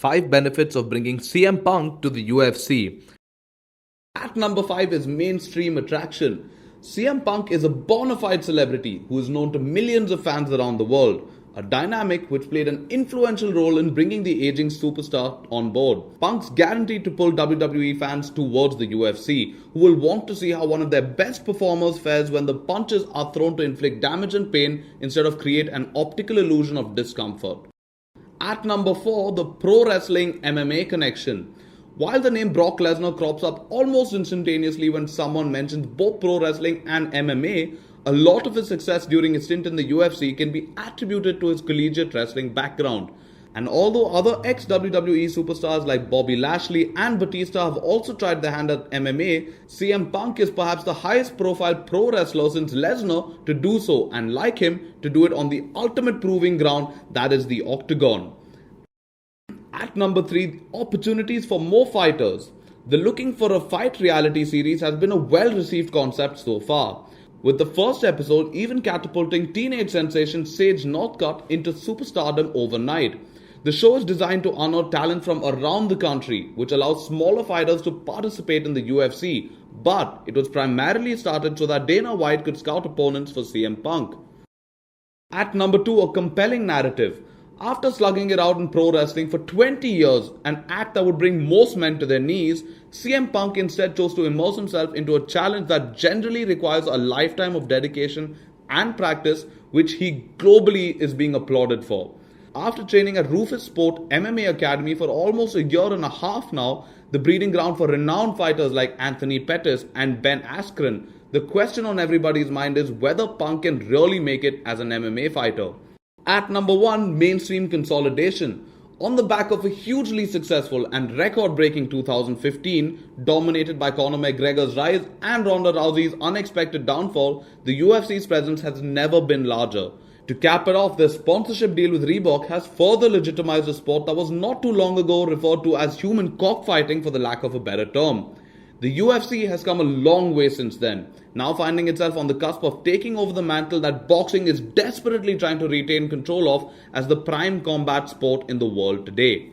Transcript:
5 benefits of bringing CM Punk to the UFC. At number 5 is mainstream attraction. CM Punk is a bona fide celebrity who is known to millions of fans around the world, a dynamic which played an influential role in bringing the aging superstar on board. Punk's guaranteed to pull WWE fans towards the UFC, who will want to see how one of their best performers fares when the punches are thrown to inflict damage and pain instead of create an optical illusion of discomfort. At number 4, the pro wrestling MMA connection. While the name Brock Lesnar crops up almost instantaneously when someone mentions both pro wrestling and MMA, a lot of his success during his stint in the UFC can be attributed to his collegiate wrestling background. And although other ex-WWE superstars like Bobby Lashley and Batista have also tried their hand at MMA, CM Punk is perhaps the highest profile pro wrestler since Lesnar to do so, and like him, to do it on the ultimate proving ground, that is the Octagon. At number 3, opportunities for more fighters. The Looking for a Fight reality series has been a well-received concept so far, with the first episode even catapulting teenage sensation Sage Northcutt into superstardom overnight. The show is designed to honor talent from around the country, which allows smaller fighters to participate in the UFC, but it was primarily started so that Dana White could scout opponents for CM Punk. At number 2, a compelling narrative. After slugging it out in pro wrestling for 20 years, an act that would bring most men to their knees, CM Punk instead chose to immerse himself into a challenge that generally requires a lifetime of dedication and practice, which he globally is being applauded for. After training at Rufus Sport MMA Academy for almost a year and a half now, the breeding ground for renowned fighters like Anthony Pettis and Ben Askren, the question on everybody's mind is whether Punk can really make it as an MMA fighter. At number 1, mainstream consolidation. On the back of a hugely successful and record-breaking 2015, dominated by Conor McGregor's rise and Ronda Rousey's unexpected downfall, the UFC's presence has never been larger. To cap it off, their sponsorship deal with Reebok has further legitimized a sport that was not too long ago referred to as human cockfighting for the lack of a better term. The UFC has come a long way since then, now finding itself on the cusp of taking over the mantle that boxing is desperately trying to retain control of as the prime combat sport in the world today.